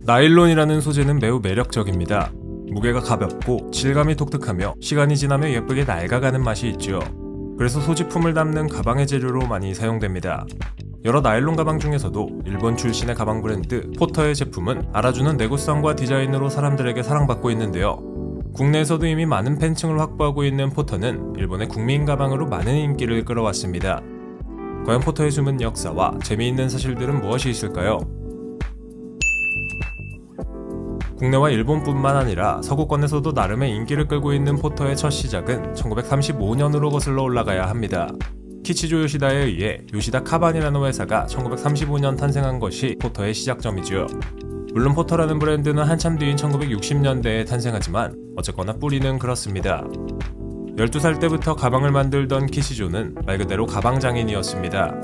나일론이라는 소재는 매우 매력적입니다. 무게가 가볍고 질감이 독특하며 시간이 지나며 예쁘게 낡아가는 맛이 있죠. 그래서 소지품을 담는 가방의 재료로 많이 사용됩니다. 여러 나일론 가방 중에서도 일본 출신의 가방 브랜드 포터의 제품은 알아주는 내구성과 디자인으로 사람들에게 사랑받고 있는데요. 국내에서도 이미 많은 팬층을 확보하고 있는 포터는 일본의 국민 가방으로 많은 인기를 끌어왔습니다. 과연 포터의 숨은 역사와 재미있는 사실들은 무엇이 있을까요? 국내와 일본뿐만 아니라 서구권에서도 나름의 인기를 끌고 있는 포터의 첫 시작은 1935년으로 거슬러 올라가야 합니다. 키치조 요시다에 의해 요시다 카반이라는 회사가 1935년 탄생한 것이 포터의 시작점이죠. 물론 포터라는 브랜드는 한참 뒤인 1960년대에 탄생하지만 어쨌거나 뿌리는 그렇습니다. 12살 때부터 가방을 만들던 키치조는 말 그대로 가방 장인이었습니다.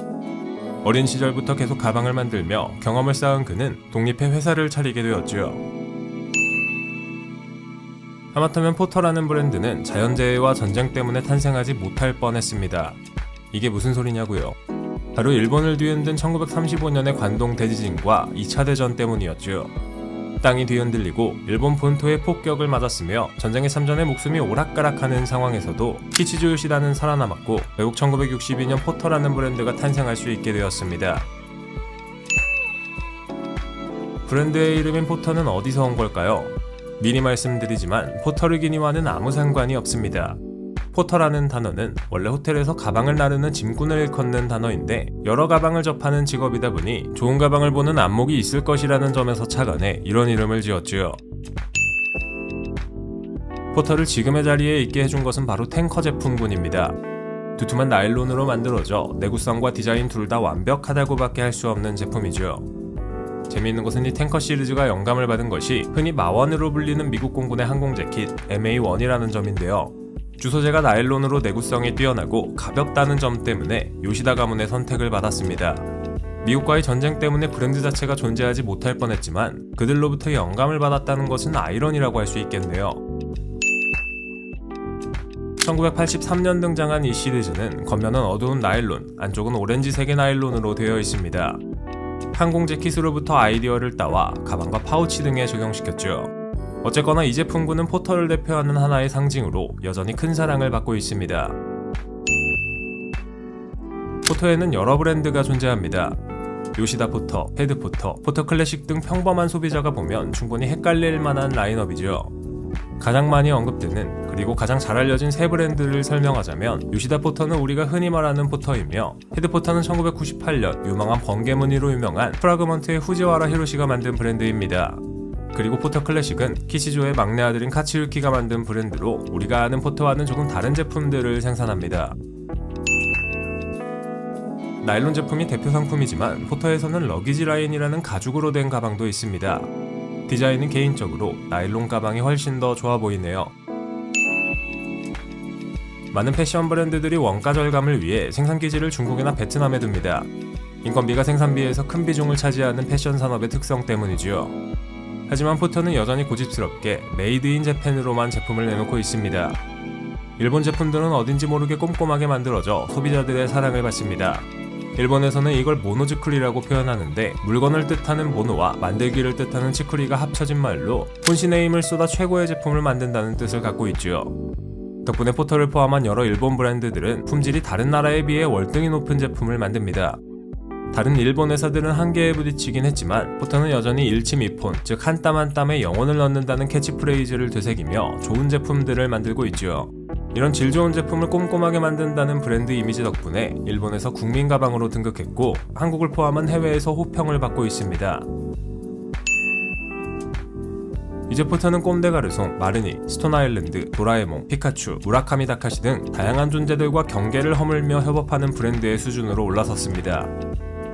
어린 시절부터 계속 가방을 만들며 경험을 쌓은 그는 독립해 회사를 차리게 되었죠. 하마터면 포터라는 브랜드는 자연재해와 전쟁 때문에 탄생하지 못할 뻔했습니다. 이게 무슨 소리냐고요? 바로 일본을 뒤흔든 1935년의 관동 대지진과 2차 대전 때문이었죠. 땅이 뒤흔들리고 일본 본토에 폭격을 맞았으며 전쟁에 참전해 목숨이 오락가락하는 상황에서도 키치조 요시다는 살아남았고 결국 1962년 포터라는 브랜드가 탄생할 수 있게 되었습니다. 브랜드의 이름인 포터는 어디서 온 걸까요? 미리 말씀드리지만 포터르기니와는 아무 상관이 없습니다. 포터라는 단어는 원래 호텔에서 가방을 나르는 짐꾼을 일컫는 단어인데 여러 가방을 접하는 직업이다 보니 좋은 가방을 보는 안목이 있을 것이라는 점에서 착안해 이런 이름을 지었지요. 포터를 지금의 자리에 있게 해준 것은 바로 탱커 제품군입니다. 두툼한 나일론으로 만들어져 내구성과 디자인 둘 다 완벽하다고밖에 할 수 없는 제품이죠. 재미있는 것은 이 탱커 시리즈가 영감을 받은 것이 흔히 마원으로 불리는 미국 공군의 항공 재킷 MA1이라는 점인데요. 주소재가 나일론으로 내구성이 뛰어나고 가볍다는 점 때문에 요시다 가문의 선택을 받았습니다. 미국과의 전쟁 때문에 브랜드 자체가 존재하지 못할 뻔했지만 그들로부터 영감을 받았다는 것은 아이러니라고 할 수 있겠네요. 1983년 등장한 이 시리즈는 겉면은 어두운 나일론, 안쪽은 오렌지색의 나일론으로 되어 있습니다. 항공 재킷으로부터 아이디어를 따와 가방과 파우치 등에 적용시켰죠. 어쨌거나 이 제품군은 포터를 대표하는 하나의 상징으로 여전히 큰 사랑을 받고 있습니다. 포터에는 여러 브랜드가 존재합니다. 요시다 포터, 헤드 포터, 포터 클래식 등 평범한 소비자가 보면 충분히 헷갈릴 만한 라인업이죠. 가장 많이 언급되는 그리고 가장 잘 알려진 세 브랜드를 설명하자면 요시다 포터는 우리가 흔히 말하는 포터이며 헤드 포터는 1998년 유망한 번개 무늬로 유명한 프라그먼트의 후지와라 히로시가 만든 브랜드입니다. 그리고 포터 클래식은 키치조의 막내 아들인 카츠유키가 만든 브랜드로 우리가 아는 포터와는 조금 다른 제품들을 생산합니다. 나일론 제품이 대표 상품이지만 포터에서는 러기지 라인이라는 가죽으로 된 가방도 있습니다. 디자인은 개인적으로 나일론 가방이 훨씬 더 좋아 보이네요. 많은 패션 브랜드들이 원가 절감을 위해 생산 기지를 중국이나 베트남에 둡니다. 인건비가 생산비에서 큰 비중을 차지하는 패션 산업의 특성 때문이지요. 하지만 포터는 여전히 고집스럽게 메이드 인 재팬으로만 제품을 내놓고 있습니다. 일본 제품들은 어딘지 모르게 꼼꼼하게 만들어져 소비자들의 사랑을 받습니다. 일본에서는 이걸 모노즈쿠리라고 표현하는데 물건을 뜻하는 모노와 만들기를 뜻하는 츠쿠리가 합쳐진 말로 혼신의 힘을 쏟아 최고의 제품을 만든다는 뜻을 갖고 있죠. 덕분에 포터를 포함한 여러 일본 브랜드들은 품질이 다른 나라에 비해 월등히 높은 제품을 만듭니다. 다른 일본 회사들은 한계에 부딪히긴 했지만 포터는 여전히 일침이폰, 즉 한 땀 한 땀에 영혼을 넣는다는 캐치프레이즈를 되새기며 좋은 제품들을 만들고 있죠. 이런 질 좋은 제품을 꼼꼼하게 만든다는 브랜드 이미지 덕분에 일본에서 국민 가방으로 등극했고 한국을 포함한 해외에서 호평을 받고 있습니다. 이제 포터는 꼼데 가르송, 마르니, 스톤 아일랜드, 도라에몽, 피카츄, 무라카미 다카시 등 다양한 존재들과 경계를 허물며 협업하는 브랜드의 수준으로 올라섰습니다.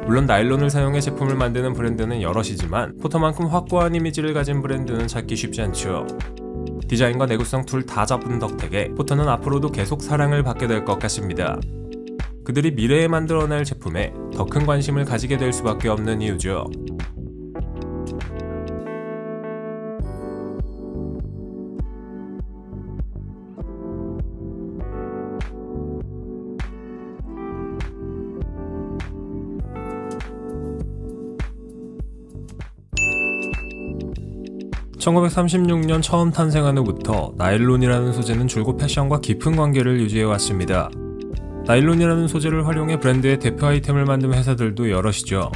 물론 나일론을 사용해 제품을 만드는 브랜드는 여럿이지만 포터만큼 확고한 이미지를 가진 브랜드는 찾기 쉽지 않죠. 디자인과 내구성 둘 다 잡은 덕택에 포터는 앞으로도 계속 사랑을 받게 될 것 같습니다. 그들이 미래에 만들어낼 제품에 더 큰 관심을 가지게 될 수밖에 없는 이유죠. 1936년 처음 탄생한 후부터 나일론이라는 소재는 줄곧 패션과 깊은 관계를 유지해왔습니다. 나일론이라는 소재를 활용해 브랜드의 대표 아이템을 만든 회사들도 여럿이죠.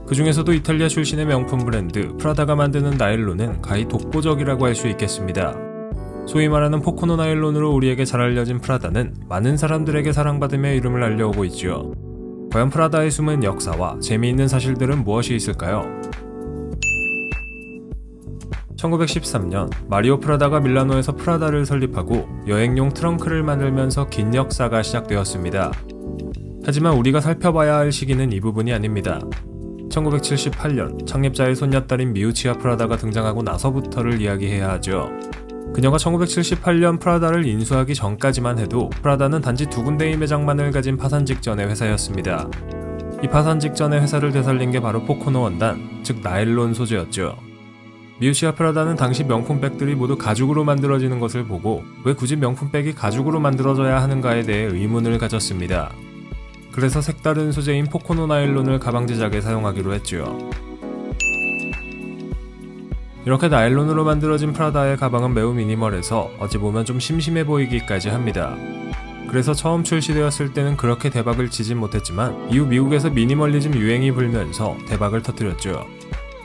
그 중에서도 이탈리아 출신의 명품 브랜드 프라다가 만드는 나일론은 가히 독보적이라고 할 수 있겠습니다. 소위 말하는 포코노 나일론으로 우리에게 잘 알려진 프라다는 많은 사람들에게 사랑받으며 이름을 알려오고 있죠. 과연 프라다의 숨은 역사와 재미있는 사실들은 무엇이 있을까요? 1913년 마리오 프라다가 밀라노에서 프라다를 설립하고 여행용 트렁크를 만들면서 긴 역사가 시작되었습니다. 하지만 우리가 살펴봐야 할 시기는 이 부분이 아닙니다. 1978년 창립자의 손녀딸인 미우치아 프라다가 등장하고 나서부터를 이야기해야 하죠. 그녀가 1978년 프라다를 인수하기 전까지만 해도 프라다는 단지 2군데의 매장만을 가진 파산 직전의 회사였습니다. 이 파산 직전의 회사를 되살린 게 바로 포코노 원단, 즉 나일론 소재였죠. 미우치아 프라다는 당시 명품백들이 모두 가죽으로 만들어지는 것을 보고 왜 굳이 명품백이 가죽으로 만들어져야 하는가에 대해 의문을 가졌습니다. 그래서 색다른 소재인 포코노 나일론을 가방 제작에 사용하기로 했죠. 이렇게 나일론으로 만들어진 프라다의 가방은 매우 미니멀해서 어찌 보면 좀 심심해 보이기까지 합니다. 그래서 처음 출시되었을 때는 그렇게 대박을 치진 못했지만 이후 미국에서 미니멀리즘 유행이 불면서 대박을 터뜨렸죠.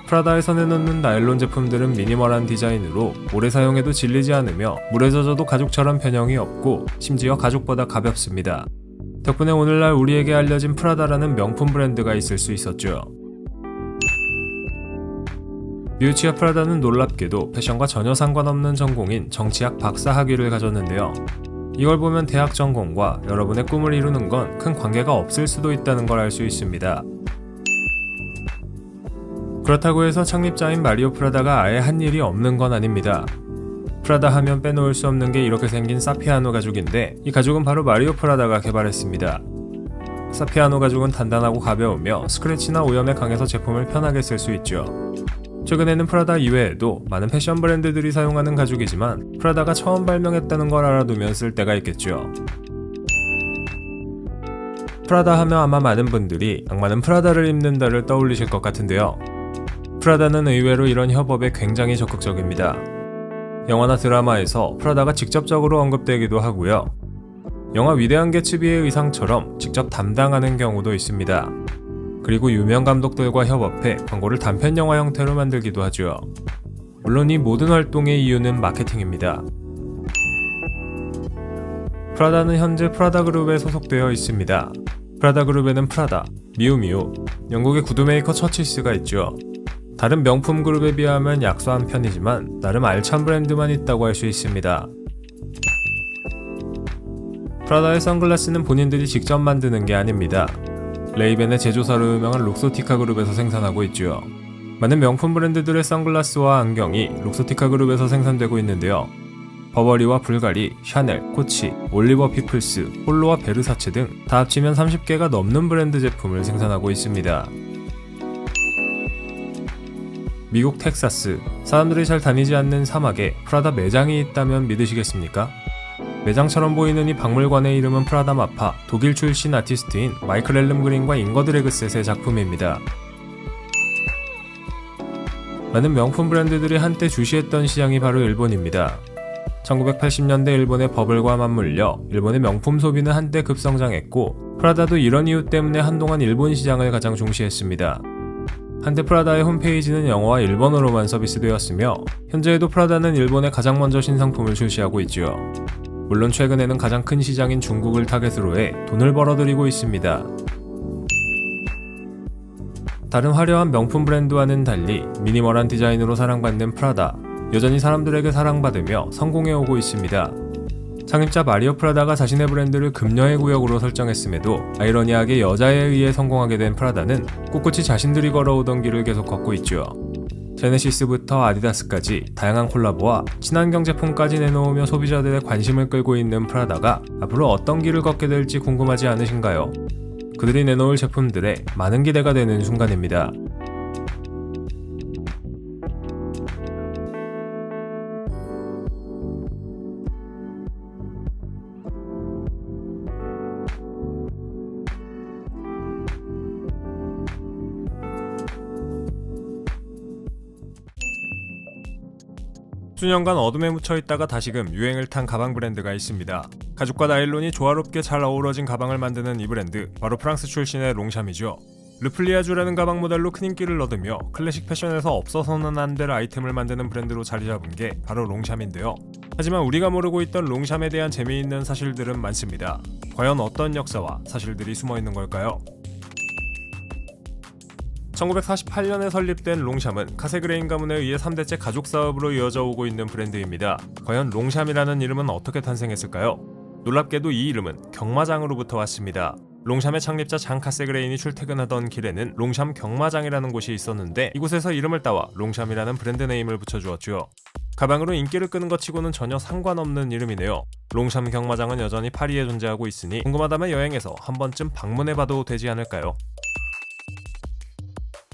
프라다에서 내놓는 나일론 제품들은 미니멀한 디자인으로 오래 사용해도 질리지 않으며 물에 젖어도 가죽처럼 변형이 없고 심지어 가죽보다 가볍습니다. 덕분에 오늘날 우리에게 알려진 프라다라는 명품 브랜드가 있을 수 있었죠. 미우치아 프라다는 놀랍게도 패션과 전혀 상관없는 전공인 정치학 박사 학위를 가졌는데요. 이걸 보면 대학 전공과 여러분의 꿈을 이루는 건 큰 관계가 없을 수도 있다는 걸 알 수 있습니다. 그렇다고 해서 창립자인 마리오 프라다가 아예 한 일이 없는 건 아닙니다. 프라다 하면 빼놓을 수 없는 게 이렇게 생긴 사피아노 가죽인데 이 가죽은 바로 마리오 프라다가 개발했습니다. 사피아노 가죽은 단단하고 가벼우며 스크래치나 오염에 강해서 제품을 편하게 쓸 수 있죠. 최근에는 프라다 이외에도 많은 패션 브랜드들이 사용하는 가죽이지만 프라다가 처음 발명했다는 걸 알아두면 쓸 때가 있겠죠. 프라다 하면 아마 많은 분들이 악마는 프라다를 입는다를 떠올리실 것 같은데요. 프라다는 의외로 이런 협업에 굉장히 적극적입니다. 영화나 드라마에서 프라다가 직접적으로 언급되기도 하고요. 영화 위대한 개츠비의 의상처럼 직접 담당하는 경우도 있습니다. 그리고 유명 감독들과 협업해 광고를 단편 영화 형태로 만들기도 하죠. 물론 이 모든 활동의 이유는 마케팅입니다. 프라다는 현재 프라다 그룹에 소속되어 있습니다. 프라다 그룹에는 프라다, 미우미우, 영국의 구두 메이커 처치스가 있죠. 다른 명품 그룹에 비하면 약소한 편이지만 나름 알찬 브랜드만 있다고 할 수 있습니다. 프라다의 선글라스는 본인들이 직접 만드는 게 아닙니다. 레이벤의 제조사로 유명한 룩소티카 그룹에서 생산하고 있죠. 많은 명품 브랜드들의 선글라스와 안경이 룩소티카 그룹에서 생산되고 있는데요. 버버리와 불가리, 샤넬, 코치, 올리버 피플스, 홀로와 베르사체 등 다 합치면 30개가 넘는 브랜드 제품을 생산하고 있습니다. 미국 텍사스, 사람들이 잘 다니지 않는 사막에 프라다 매장이 있다면 믿으시겠습니까? 매장처럼 보이는 이 박물관의 이름은 프라다 마파, 독일 출신 아티스트인 마이클 앨름 그린과 잉거 드래그셋의 작품입니다. 많은 명품 브랜드들이 한때 주시했던 시장이 바로 일본입니다. 1980년대 일본의 버블과 맞물려 일본의 명품 소비는 한때 급성장했고 프라다도 이런 이유 때문에 한동안 일본 시장을 가장 중시했습니다. 한때 프라다의 홈페이지는 영어와 일본어로만 서비스되었으며 현재에도 프라다는 일본에 가장 먼저 신상품을 출시하고 있죠. 물론 최근에는 가장 큰 시장인 중국을 타겟으로 해 돈을 벌어들이고 있습니다. 다른 화려한 명품 브랜드와는 달리 미니멀한 디자인으로 사랑받는 프라다, 여전히 사람들에게 사랑받으며 성공해오고 있습니다. 창립자 마리오 프라다가 자신의 브랜드를 금녀의 구역으로 설정했음에도 아이러니하게 여자에 의해 성공하게 된 프라다는 꿋꿋이 자신들이 걸어오던 길을 계속 걷고 있죠. 제네시스부터 아디다스까지 다양한 콜라보와 친환경 제품까지 내놓으며 소비자들의 관심을 끌고 있는 프라다가 앞으로 어떤 길을 걷게 될지 궁금하지 않으신가요? 그들이 내놓을 제품들에 많은 기대가 되는 순간입니다. 수년간 어둠에 묻혀있다가 다시금 유행을 탄 가방 브랜드가 있습니다. 가죽과 나일론이 조화롭게 잘 어우러진 가방을 만드는 이 브랜드, 바로 프랑스 출신의 롱샴이죠. 르플리아주라는 가방 모델로 큰 인기를 얻으며 클래식 패션에서 없어서는 안 될 아이템을 만드는 브랜드로 자리 잡은 게 바로 롱샴인데요. 하지만 우리가 모르고 있던 롱샴에 대한 재미있는 사실들은 많습니다. 과연 어떤 역사와 사실들이 숨어있는 걸까요? 1948년에 설립된 롱샴은 카세그레인 가문에 의해 3대째 가족 사업으로 이어져 오고 있는 브랜드입니다. 과연 롱샴이라는 이름은 어떻게 탄생했을까요? 놀랍게도 이 이름은 경마장으로부터 왔습니다. 롱샴의 창립자 장 카세그레인이 출퇴근하던 길에는 롱샴 경마장이라는 곳이 있었는데 이곳에서 이름을 따와 롱샴이라는 브랜드 네임을 붙여주었죠. 가방으로 인기를 끄는 것 치고는 전혀 상관없는 이름이네요. 롱샴 경마장은 여전히 파리에 존재하고 있으니 궁금하다면 여행해서 한 번쯤 방문해봐도 되지 않을까요?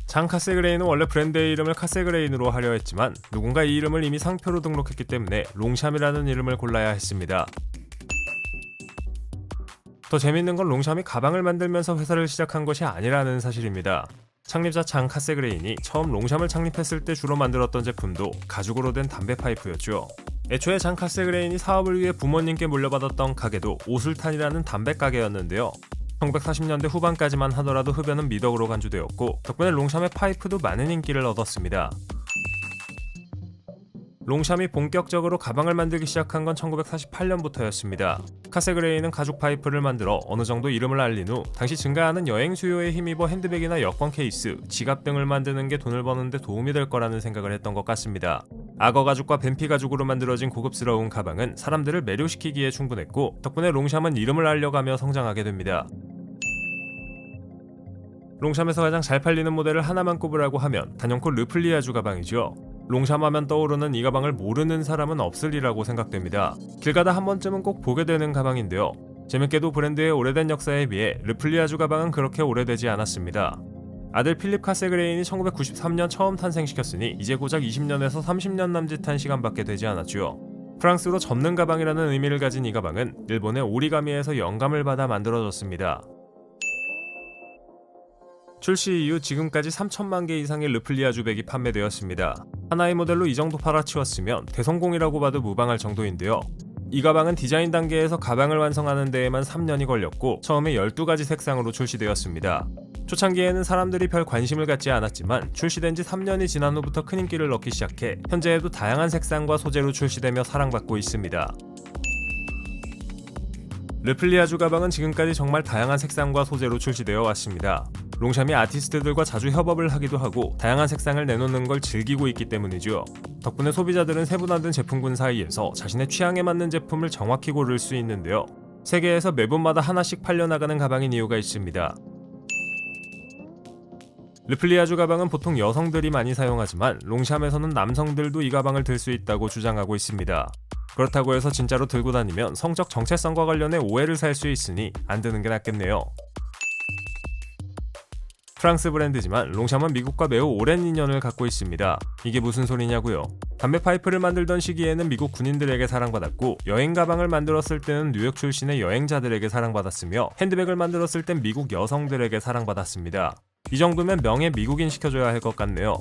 장 카세그레인은 원래 브랜드의 이름을 카세그레인으로 하려 했지만 누군가 이 이름을 이미 상표로 등록했기 때문에 롱샴이라는 이름을 골라야 했습니다. 더 재밌는 건 롱샴이 가방을 만들면서 회사를 시작한 것이 아니라는 사실입니다. 창립자 장 카세그레인이 처음 롱샴을 창립했을 때 주로 만들었던 제품도 가죽으로 된 담배 파이프였죠. 애초에 장 카세그레인이 사업을 위해 부모님께 물려받았던 가게도 오술탄이라는 담배 가게였는데요. 1940년대 후반까지만 하더라도 흡연은 미덕으로 간주되었고 덕분에 롱샴의 파이프도 많은 인기를 얻었습니다. 롱샴이 본격적으로 가방을 만들기 시작한 건 1948년부터였습니다. 카세그레인은 가죽 파이프를 만들어 어느 정도 이름을 알린 후 당시 증가하는 여행 수요에 힘입어 핸드백이나 여권 케이스, 지갑 등을 만드는 게 돈을 버는데 도움이 될 거라는 생각을 했던 것 같습니다. 악어 가죽과 뱀피 가죽으로 만들어진 고급스러운 가방은 사람들을 매료시키기에 충분했고 덕분에 롱샴은 이름을 알려가며 성장하게 됩니다. 롱샴에서 가장 잘 팔리는 모델을 하나만 꼽으라고 하면 단연코 르플리아주 가방이죠. 롱샴 하면 떠오르는 이 가방을 모르는 사람은 없으리라고 생각됩니다. 길 가다 한 번쯤은 꼭 보게 되는 가방인데요. 재밌게도 브랜드의 오래된 역사에 비해 르플리아주 가방은 그렇게 오래되지 않았습니다. 아들 필립 카세그레인이 1993년 처음 탄생시켰으니 이제 고작 20년에서 30년 남짓한 시간밖에 되지 않았죠. 프랑스로 접는 가방이라는 의미를 가진 이 가방은 일본의 오리가미에서 영감을 받아 만들어졌습니다. 출시 이후 지금까지 3천만 개 이상의 르플리아주 백이 판매되었습니다. 하나의 모델로 이 정도 팔아치웠으면 대성공이라고 봐도 무방할 정도인데요. 이 가방은 디자인 단계에서 가방을 완성하는 데에만 3년이 걸렸고 처음에 12가지 색상으로 출시되었습니다. 초창기에는 사람들이 별 관심을 갖지 않았지만 출시된 지 3년이 지난 후부터 큰 인기를 얻기 시작해 현재에도 다양한 색상과 소재로 출시되며 사랑받고 있습니다. 르플리아주 가방은 지금까지 정말 다양한 색상과 소재로 출시되어 왔습니다. 롱샴이 아티스트들과 자주 협업을 하기도 하고 다양한 색상을 내놓는 걸 즐기고 있기 때문이죠. 덕분에 소비자들은 세분화된 제품군 사이에서 자신의 취향에 맞는 제품을 정확히 고를 수 있는데요. 세계에서 매분마다 하나씩 팔려나가는 가방인 이유가 있습니다. 르플리아주 가방은 보통 여성들이 많이 사용하지만 롱샴에서는 남성들도 이 가방을 들 수 있다고 주장하고 있습니다. 그렇다고 해서 진짜로 들고 다니면 성적 정체성과 관련해 오해를 살 수 있으니 안 드는 게 낫겠네요. 프랑스 브랜드지만 롱샴은 미국과 매우 오랜 인연을 갖고 있습니다. 이게 무슨 소리냐고요? 담배 파이프를 만들던 시기에는 미국 군인들에게 사랑받았고 여행 가방을 만들었을 때는 뉴욕 출신의 여행자들에게 사랑받았으며 핸드백을 만들었을 땐 미국 여성들에게 사랑받았습니다. 이 정도면 명예 미국인 시켜줘야 할 것 같네요.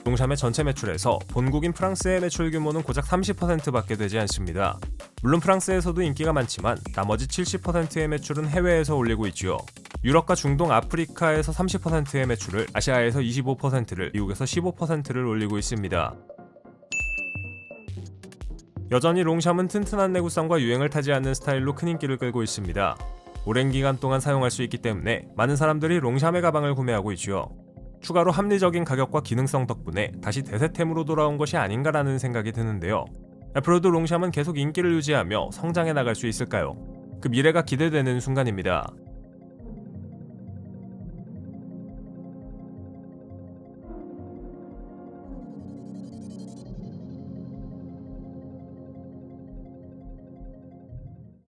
롱샴의 전체 매출에서 본국인 프랑스의 매출 규모는 고작 30%밖에 되지 않습니다. 물론 프랑스에서도 인기가 많지만 나머지 70%의 매출은 해외에서 올리고 있죠. 유럽과 중동, 아프리카에서 30%의 매출을, 아시아에서 25%를, 미국에서 15%를 올리고 있습니다. 여전히 롱샴은 튼튼한 내구성과 유행을 타지 않는 스타일로 큰 인기를 끌고 있습니다. 오랜 기간 동안 사용할 수 있기 때문에 많은 사람들이 롱샴의 가방을 구매하고 있죠. 추가로 합리적인 가격과 기능성 덕분에 다시 대세템으로 돌아온 것이 아닌가라는 생각이 드는데요. 앞으로도 롱샴은 계속 인기를 유지하며 성장해 나갈 수 있을까요? 그 미래가 기대되는 순간입니다.